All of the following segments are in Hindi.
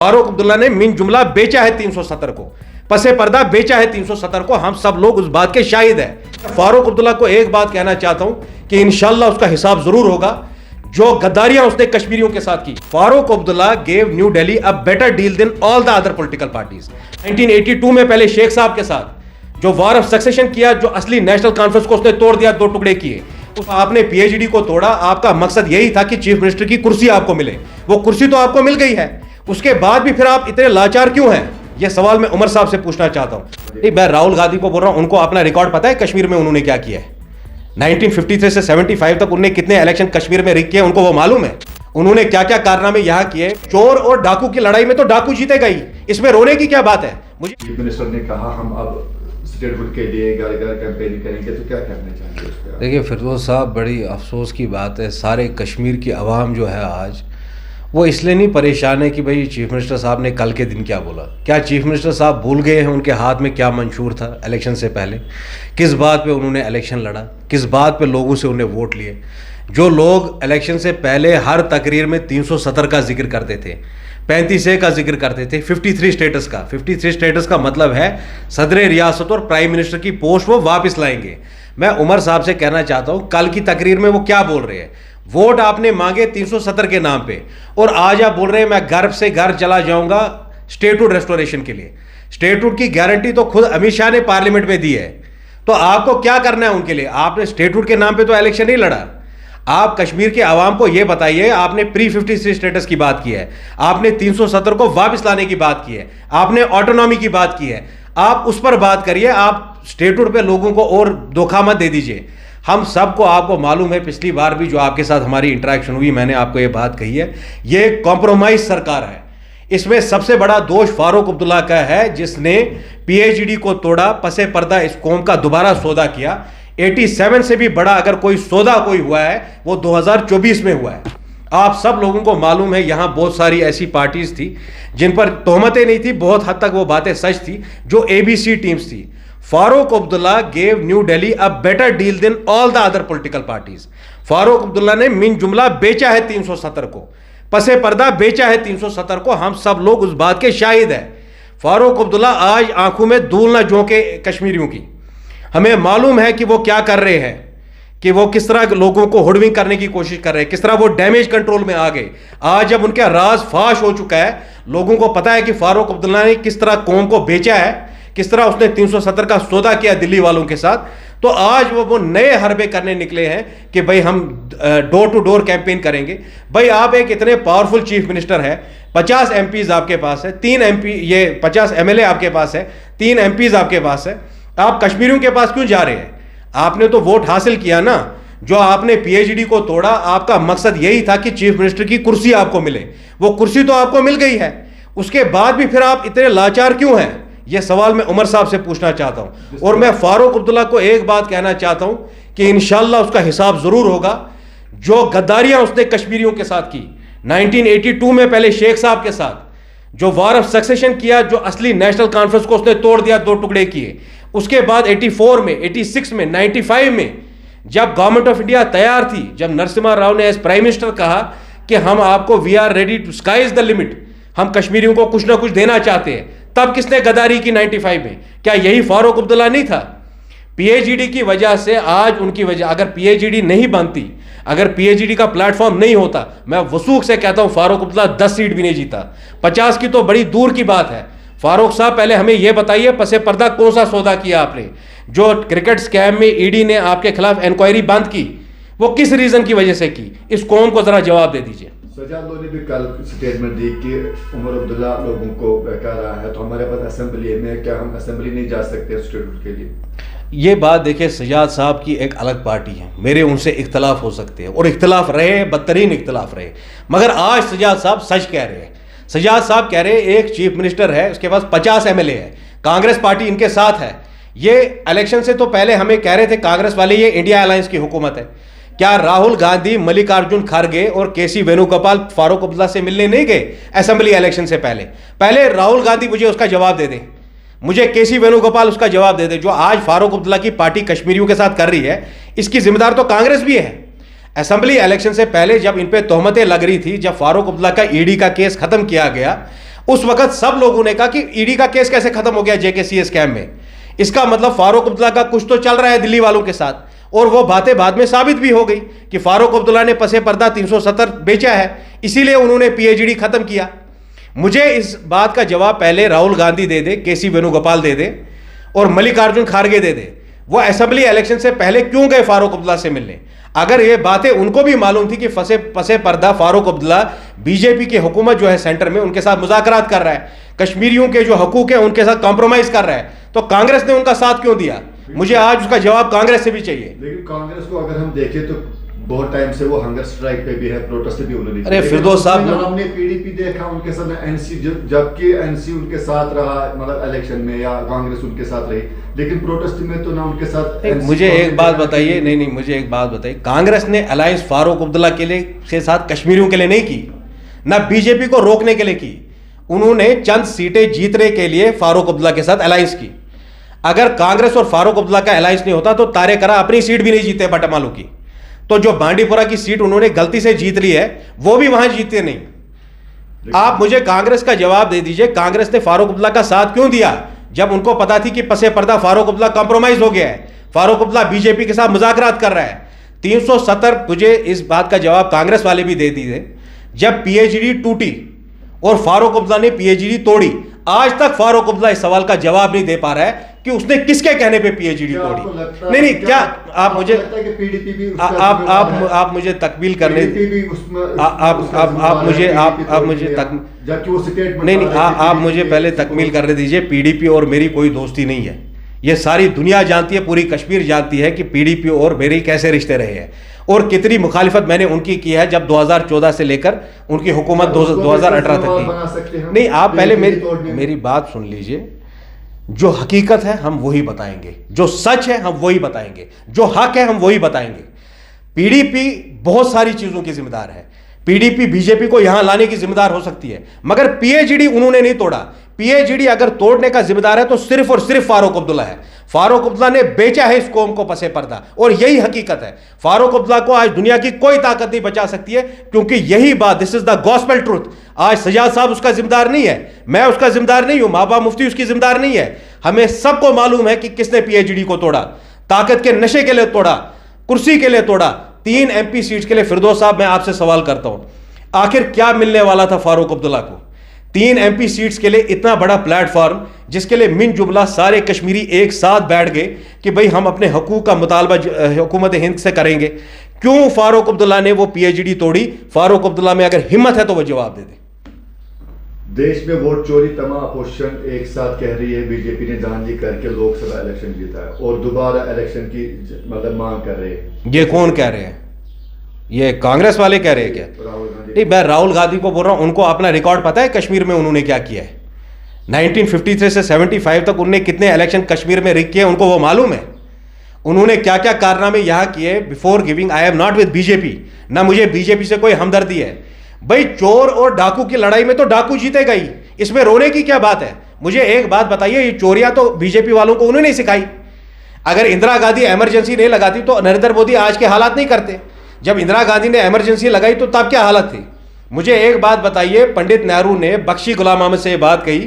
फारूक अब्दुल्ला ने मिन जुमला बेचा है 370 को, पसे पर्दा बेचा है 370 को। हम सब लोग उस बात के शाहिद हैं। फारूक अब्दुल्ला को एक बात कहना चाहता हूं कि इंशाल्लाह उसका हिसाब जरूर होगा जो गद्दारियां उसने कश्मीरियों के साथ की। Farooq Abdullah gave New Delhi a better deal than all the other political parties. 1982 में पहले शेख साहब के साथ जो वार ऑफ सक्सेशन किया, जो असली नेशनल कॉन्फ्रेंस को उसने तोड़ दिया, दो टुकड़े किए। आपने पीएचडी को तोड़ा। आपका मकसद यही था कि चीफ मिनिस्टर की कुर्सी आपको मिले। वो कुर्सी तो आपको मिल गई है, उसके बाद भी फिर आप इतने लाचार क्यों हैं? ये सवाल मैं उमर साहब से पूछना चाहता हूं। मैं राहुल गांधी को बोल रहा हूं, उनको अपना रिकॉर्ड पता है कश्मीर में उन्होंने क्या किया है? 1953 से 75 तक उन्होंने कितने इलेक्शन कश्मीर में रिग किए उनको वो मालूम है। उन्होंने क्या क्या कारनामे यहां किए। चोर और डाकू की लड़ाई में तो डाकू जीतेगा ही, इसमें रोने की क्या बात है? मुझे चीफ मिनिस्टर ने कहा हम अब स्टेटहुड के लिए घर घर कैंपेन करेंगे, तो क्या करना चाहेंगे उस पर? देखिए फिरदौस साहब, बड़ी अफसोस की बात है, सारे कश्मीर की आवाम जो है आज वो इसलिए नहीं परेशान है कि भाई चीफ मिनिस्टर साहब ने कल के दिन क्या बोला। क्या चीफ मिनिस्टर साहब भूल गए हैं उनके हाथ में क्या मंशूर था इलेक्शन से पहले? किस बात पे उन्होंने इलेक्शन लड़ा, किस बात पे लोगों से उन्हें वोट लिए? जो लोग इलेक्शन से पहले हर तकरीर में 370 का जिक्र करते थे, 35A का जिक्र करते थे, 53 स्टेटस का। 53 स्टेटस का मतलब है सदर रियासत और प्राइम मिनिस्टर की पोस्ट वो वापस लाएंगे। मैं उमर साहब से कहना चाहता हूँ, कल की तकरीर में वो क्या बोल रहे हैं? वोट आपने मांगे 370 के नाम पे, और आज आप बोल रहे हैं मैं घर से घर चला जाऊंगा स्टेटहुड रेस्टोरेशन के लिए। स्टेटहुड की गारंटी तो खुद अमित शाह ने पार्लियामेंट में दी है, तो आपको क्या करना है उनके लिए? आपने स्टेटहुड के नाम पे तो इलेक्शन नहीं लड़ा। आप कश्मीर के आवाम को यह बताइए, आपने प्री 53 स्टेटस की बात की है, आपने 370 को वापस लाने की बात की है, आपने ऑटोनॉमी की बात की है, आप उस पर बात करिए। आप स्टेटहुड पे लोगों को और धोखा मत दे दीजिए। हम सबको आपको मालूम है, पिछली बार भी जो आपके साथ हमारी इंटरेक्शन हुई, मैंने आपको ये बात कही है, ये कॉम्प्रोमाइज सरकार है। इसमें सबसे बड़ा दोष फारूक अब्दुल्ला का है, जिसने पीएचडी को तोड़ा, पसे पर्दा इस कौम का दोबारा सौदा किया। 87 से भी बड़ा अगर कोई सौदा कोई हुआ है वो 2024 में हुआ है। आप सब लोगों को मालूम है, यहां बहुत सारी ऐसी पार्टीज थी जिन पर तोहमतें नहीं थी, बहुत हद तक वो बातें सच थी, जो एबीसी टीम्स थी। Farooq Abdullah gave New Delhi a better deal than all the other political parties. Farooq Abdullah ने मिन जुमला बेचा है 370 को, पसे पर्दा बेचा है 370 को। हम सब लोग उस बात के शाहिद हैं। फारूक अब्दुल्ला आज आंखों में धूल न झोंके कश्मीरियों की। हमें मालूम है कि वो क्या कर रहे हैं, कि वो किस तरह लोगों को हुडविंग करने की कोशिश कर रहे हैं, किस तरह वो डैमेज कंट्रोल में आ गए। आज जब उनका राज फाश हो चुका है, लोगों को पता है कि फारूक अब्दुल्ला ने किस तरह कौम को बेचा है, किस तरह उसने 370 का सौदा किया दिल्ली वालों के साथ, तो आज वो नए हरबे करने निकले हैं कि भाई हम डोर टू डोर कैंपेन करेंगे। भाई आप एक इतने पावरफुल चीफ मिनिस्टर है, 50 एमपीज आपके पास है, 3 एमपी, ये 50 एमएलए आपके पास है, 3 एमपीज आपके पास है, आप कश्मीरियों के पास क्यों जा रहे हैं? आपने तो वोट हासिल किया ना। जो आपने पीएचडी को तोड़ा, आपका मकसद यही था कि चीफ मिनिस्टर की कुर्सी आपको मिले। वो कुर्सी तो आपको मिल गई है, उसके बाद भी फिर आप इतने लाचार क्यों हैं? ये सवाल मैं उमर साहब से पूछना चाहता हूं। और मैं फारूक अब्दुल्ला को एक बात कहना चाहता हूं कि इंशाल्लाह उसका हिसाब जरूर होगा जो गद्दारियां उसने कश्मीरियों के साथ की। 1982 में पहले शेख साहब के साथ जो वार ऑफ सक्सेशन किया, जो असली नेशनल कॉन्फ्रेंस को उसने तोड़ दिया, दो टुकड़े किए। उसके बाद 84 में, 86 में, 95 में जब गवर्नमेंट ऑफ इंडिया तैयार थी, जब नरसिम्हा राव ने एज प्राइम मिनिस्टर कहा कि हम आपको we are ready to, sky is the limit, हम कश्मीरियों को कुछ ना कुछ देना चाहते हैं, तब किसने गद्दारी की 95 में? क्या यही फारूक अब्दुल्ला नहीं था? पीएचडी की वजह से आज उनकी वजह, अगर पीएचडी नहीं बनती, अगर पीएचडी का प्लेटफॉर्म नहीं होता, मैं वसूख से कहता हूं फारूक अब्दुल्ला 10 सीट भी नहीं जीता। 50 की तो बड़ी दूर की बात है। फारूक साहब पहले हमें यह बताइए, पसे पर्दा कौन सा सौदा किया आपने? जो क्रिकेट स्कैम में ईडी ने आपके खिलाफ इंक्वायरी बंद की, वो किस रीजन की वजह से की? इस कौम को जरा जवाब दे दीजिए। सजाद लोग ने भी कल स्टेटमेंट दी कि उमर अब्दुल्ला लोगों को बहका रहा है, तो हमारे पास असेंबली में, क्या हम असेंबली नहीं जा सकते स्टेटहुड के लिए? ये बात देखिए, सजाद साहब की एक अलग पार्टी है, मेरे उनसे इख्तलाफ हो सकते हैं, और इख्तलाफ रहे, बदतरीन इख्तलाफ रहे, मगर आज सजाद साहब सच कह रहे हैं। सजाद साहब कह रहे हैं एक चीफ मिनिस्टर है, उसके पास 50 एमएलए है, कांग्रेस पार्टी इनके साथ है। ये इलेक्शन से तो पहले हमें कह रहे थे कांग्रेस वाले ये इंडिया अलायंस की हुकूमत है। क्या राहुल गांधी, मल्लिकार्जुन खड़गे और केसी वेणुगोपाल फारूक अब्दुल्ला से मिलने नहीं गए असेंबली इलेक्शन से पहले? पहले राहुल गांधी मुझे उसका जवाब दे दे, मुझे केसी वेणुगोपाल उसका जवाब दे दे। जो आज फारूक अब्दुल्ला की पार्टी कश्मीरियों के साथ कर रही है, इसकी जिम्मेदार तो कांग्रेस भी है। असेंबली इलेक्शन से पहले जब इन पे तोहमतें लग रही थी, जब फारूक अब्दुल्ला का ईडी का केस खत्म किया गया उस वक्त सब लोगों ने कहा कि ईडी का केस कैसे खत्म हो गया जेकेसीए स्कैम में, इसका मतलब फारूक अब्दुल्ला का कुछ तो चल रहा है दिल्ली वालों के साथ। और वो बातें बाद में साबित भी हो गई कि फारूक अब्दुल्ला ने पसे पर्दा 370 बेचा है, इसीलिए उन्होंने पीएचडी खत्म किया। मुझे इस बात का जवाब पहले राहुल गांधी दे दे, केसी वेणुगोपाल दे दे और मल्लिकार्जुन खड़गे दे दे। वो असेंबली इलेक्शन से पहले क्यों गए फारूक अब्दुल्ला से मिलने? अगर ये बातें उनको भी मालूम थी कि पसे पर्दा फारूक अब्दुल्ला बीजेपी की हुकूमत जो है सेंटर में उनके साथ मुज़ाकरात कर रहा है, कश्मीरियों के जो हकूक है उनके साथ कॉम्प्रोमाइज कर रहा है, तो कांग्रेस ने उनका साथ क्यों दिया? मुझे आज उसका जवाब कांग्रेस से भी चाहिए। लेकिन कांग्रेस को अगर हम देखें तो बहुत टाइम से वो हंगर स्ट्राइक पे भी है, प्रोटेस्ट भी उन्होंने। अरे फिरदौस साहब, हमने पीडीपी देखा उनके साथ एनसी, जबकि एनसी उनके साथ रहा मतलब इलेक्शन में या कांग्रेस उनके साथ रही, लेकिन प्रोटेस्ट में तो ना उनके साथ। मुझे एक बात बताइए, नहीं मुझे एक बात बताइए, कांग्रेस ने अलायंस फारूक अब्दुल्ला के लिए के साथ कश्मीरियों के लिए नहीं की, ना बीजेपी को रोकने के लिए की। उन्होंने चंद सीटें जीतने के लिए फारूक अब्दुल्ला के साथ अलायंस की। अगर कांग्रेस और फारूक अब्दुल्ला का अलायंस नहीं होता तो तारेकरा अपनी सीट भी नहीं जीते बटामालू की। तो जो बांडीपुरा की सीट उन्होंने गलती से जीत ली है वो भी वहां जीते नहीं। आप मुझे कांग्रेस का जवाब दे दीजिए, कांग्रेस ने फारूक अब्दुल्ला का साथ क्यों दिया जब उनको पता थी कि पसे पर्दा फारूक अब्दुल्ला कॉम्प्रोमाइज हो गया है, फारूक अब्दुल्ला बीजेपी के साथ मुज़ाकरात कर रहा है। 370 मुझे इस बात का जवाब कांग्रेस वाले भी दे दिए। जब पीएचडी टूटी और फारूक अब्दुल्ला ने पीएचडी तोड़ी, आज तक फारूक अब्दुल्ला इस सवाल का जवाब नहीं दे पा रहा है कि उसने किसके कहने पे पीएचडी तोड़ी। नहीं क्या आप मुझे आप मुझे तकमील करने, आप मुझे पहले तकमील करने दीजिए। पीडीपी और मेरी कोई दोस्ती नहीं है, ये सारी दुनिया जानती है, पूरी कश्मीर जानती है कि पीडीपी और मेरे कैसे रिश्ते रहे हैं और कितनी मुखालिफत मैंने उनकी की है जब 2014 से लेकर उनकी हुकूमत 2018 तक की। नहीं, आप पहले मेरी बात सुन लीजिए। जो हकीकत है हम वही बताएंगे, जो सच है हम वही बताएंगे, जो हक है हम वही बताएंगे। पीडीपी बहुत सारी चीजों की जिम्मेदार है, पीडीपी बीजेपी को यहां लाने की जिम्मेदार हो सकती है, मगर पीएचडी उन्होंने नहीं तोड़ा। पीएचडी अगर तोड़ने का जिम्मेदार है तो सिर्फ और सिर्फ फारूक अब्दुल्ला है। फारूक अब्दुल्ला ने बेचा है इस कौम को पसे पर्दा, और यही हकीकत है। फारूक अब्दुल्ला को आज दुनिया की कोई ताकत नहीं बचा सकती है, क्योंकि यही बात, this is the gospel truth. आज सजाद साहब उसका जिम्मेदार नहीं है, मैं उसका जिम्मेदार नहीं हूं, महबूबा मुफ्ती उसकी जिम्मेदार नहीं है। हमें सबको मालूम है कि किसने पीएचडी को तोड़ा। ताकत के नशे के लिए तोड़ा, कुर्सी के लिए तोड़ा, 3 एमपी सीट्स के लिए। फिरदौस साहब, मैं आपसे सवाल करता हूं, आखिर क्या मिलने वाला था फारूक अब्दुल्ला को? 3 एमपी सीट्स के लिए इतना बड़ा प्लेटफॉर्म, जिसके लिए मिन जुमला सारे कश्मीरी एक साथ बैठ गए कि भाई हम अपने हकूक का मुतालबा हुकूमत हिंद से करेंगे। क्यों फारूक अब्दुल्ला ने वो पीएचडी तोड़ी? फारूक अब्दुल्ला में अगर हिम्मत है तो वो जवाब दे दे। देश में वोट चोरी तमाम अपोजिशन एक साथ कह रही है बीजेपी ने धांधली करके लोकसभा इलेक्शन जीता है और दोबारा इलेक्शन की मतलब मांग कर रहे हैं। ये कौन कह रहे हैं? ये कांग्रेस वाले कह रहे हैं क्या? नहीं, मैं राहुल गांधी को बोल रहा हूं, उनको अपना रिकॉर्ड पता है कश्मीर में उन्होंने क्या किया है। 1953 से 75 तक उन्होंने कितने इलेक्शन कश्मीर में रिग किए उनको वो मालूम है। उन्होंने क्या क्या कारनामे यहां किए। Before giving, I am not with BJP, ना मुझे बीजेपी से कोई हमदर्दी है। भाई चोर और डाकू की लड़ाई में तो डाकू जीतेगा ही, इसमें रोने की क्या बात है? मुझे एक बात बताइए, ये चोरियां तो बीजेपी वालों को उन्होंने नहीं सिखाई। अगर इंदिरा गांधी इमरजेंसी नहीं लगाती तो नरेंद्र मोदी आज के हालात नहीं करते। जब इंदिरा गांधी ने इमरजेंसी लगाई तो तब क्या हालत थी? मुझे एक बात बताइए, पंडित नेहरू ने बख्शी गुलाम अहमद से बात कही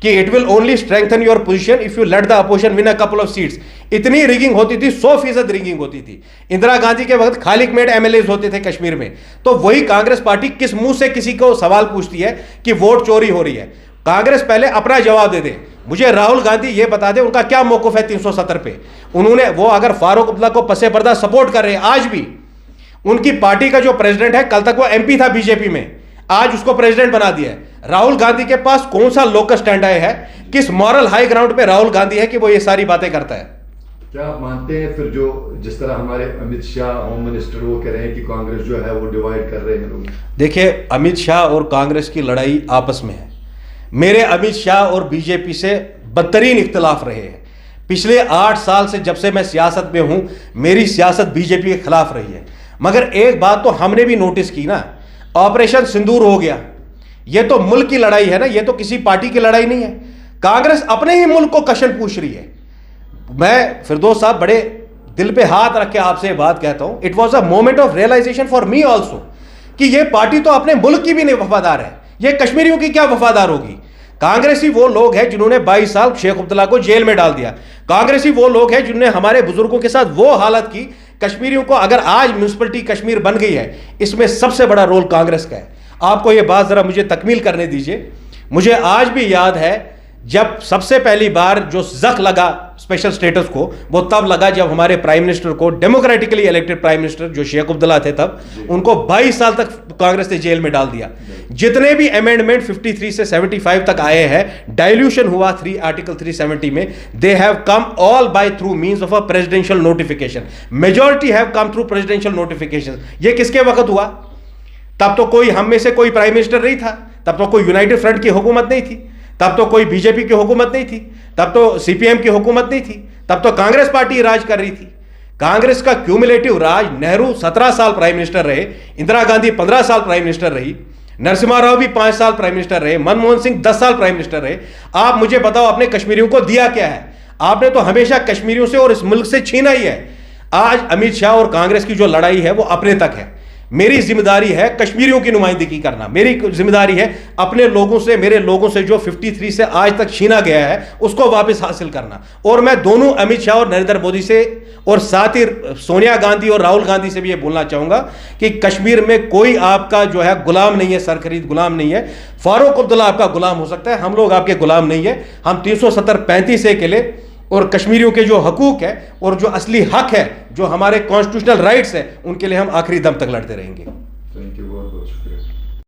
कि it will only strengthen your position if you let the opposition win a couple of seats. इतनी रिगिंग होती थी, 100% रिगिंग होती थी। इंदिरा गांधी के वक्त खालिक मेड एमएलएज होते थे कश्मीर में। तो वही कांग्रेस पार्टी किस मुंह से किसी को सवाल पूछती है कि वोट चोरी हो रही है? कांग्रेस पहले अपना जवाब दे दे। मुझे राहुल गांधी ये बता दे उनका क्या मौकफ है 370 पे। उन्होंने वो अगर फारूक अब्दुल्ला को पसे पर्दा सपोर्ट कर रहे हैं, आज भी उनकी पार्टी का जो प्रेसिडेंट है, कल तक वो एमपी था बीजेपी में, आज उसको प्रेसिडेंट बना दिया है। राहुल गांधी के पास कौन सा लोकस स्टैंड है, किस मॉरल हाई ग्राउंड पे राहुल गांधी है कि वो ये सारी बातें करता है? क्या आप मानते हैं फिर जो जिस तरह हमारे अमित शाह होम मिनिस्टर वो कह रहे हैं कि कांग्रेस जो है वो डिवाइड कर रहे हैं लोग? देखिए, अमित शाह और कांग्रेस की लड़ाई आपस में है। मेरे अमित शाह और बीजेपी से बदतरीन इख्तिलाफ रहे हैं। पिछले 8 साल से जब से मैं सियासत में हूं, मेरी सियासत बीजेपी के खिलाफ रही है। मगर एक बात तो हमने भी नोटिस की ना, ऑपरेशन सिंदूर हो गया, ये तो मुल्क की लड़ाई है ना, ये तो किसी पार्टी की लड़ाई नहीं है। कांग्रेस अपने ही मुल्क को कशन पूछ रही है। मैं फिरदौस साहब बड़े दिल पे हाथ रख के आपसे बात कहता हूं, it was a moment of realization for me also कि ये पार्टी तो अपने मुल्क की भी नहीं वफादार है, ये कश्मीरियों की क्या वफादार होगी? कांग्रेसी वो लोग हैं जिन्होंने 22 साल शेख अब्दुल्ला को जेल में डाल दिया। कांग्रेसी वो लोग हैं जिन्होंने हमारे बुजुर्गों के साथ वो हालत की। कश्मीरियों को अगर आज म्यूनिसिपलिटी कश्मीर बन गई है, इसमें सबसे बड़ा रोल कांग्रेस का है। आपको ये बात जरा मुझे तकमील करने दीजिए। मुझे आज भी याद है जब सबसे पहली बार जो जख लगा स्पेशल स्टेटस को, वो तब लगा जब हमारे प्राइम मिनिस्टर को, डेमोक्रेटिकली इलेक्टेड प्राइम मिनिस्टर जो शेख अब्दुल्ला थे तब, उनको 22 साल तक कांग्रेस ने जेल में डाल दिया। जितने भी अमेंडमेंट 53 से 75 तक आए हैं, डाइल्यूशन हुआ आर्टिकल 370 में, they have come all by through means of a presidential notification. Majority have come through presidential notification. ये किसके वक्त हुआ? तब तो कोई हम में से कोई प्राइम मिनिस्टर नहीं था, तब तो कोई यूनाइटेड फ्रंट की हुकूमत नहीं थी, तब तो कोई बीजेपी की हुकूमत नहीं थी, तब तो सीपीएम की हुकूमत नहीं थी, तब तो कांग्रेस पार्टी राज कर रही थी। कांग्रेस का क्यूमुलेटिव राज, नेहरू 17 साल प्राइम मिनिस्टर रहे, इंदिरा गांधी 15 साल प्राइम मिनिस्टर रही, नरसिम्हा राव भी 5 साल प्राइम मिनिस्टर रहे, मनमोहन सिंह 10 साल प्राइम मिनिस्टर रहे। आप मुझे बताओ आपने कश्मीरियों को दिया क्या है? आपने तो हमेशा कश्मीरियों से और इस मुल्क से छीना ही है। आज अमित शाह और कांग्रेस की जो लड़ाई है वो अपने तक है। मेरी जिम्मेदारी है कश्मीरियों की नुमाइंदगी करना। मेरी जिम्मेदारी है अपने लोगों से, मेरे लोगों से जो 53 से आज तक छीना गया है उसको वापस हासिल करना। और मैं दोनों अमित शाह और नरेंद्र मोदी से और साथ ही सोनिया गांधी और राहुल गांधी से भी ये बोलना चाहूंगा कि कश्मीर में कोई आपका जो है गुलाम नहीं है, सरखरीद गुलाम नहीं है। फारूक अब्दुल्ला आपका गुलाम हो सकता है, हम लोग आपके गुलाम नहीं है। हम 370-35 के लिए और कश्मीरियों के जो हकूक है और जो असली हक है, जो हमारे कॉन्स्टिट्यूशनल राइट्स है, उनके लिए हम आखिरी दम तक लड़ते रहेंगे। Thank you.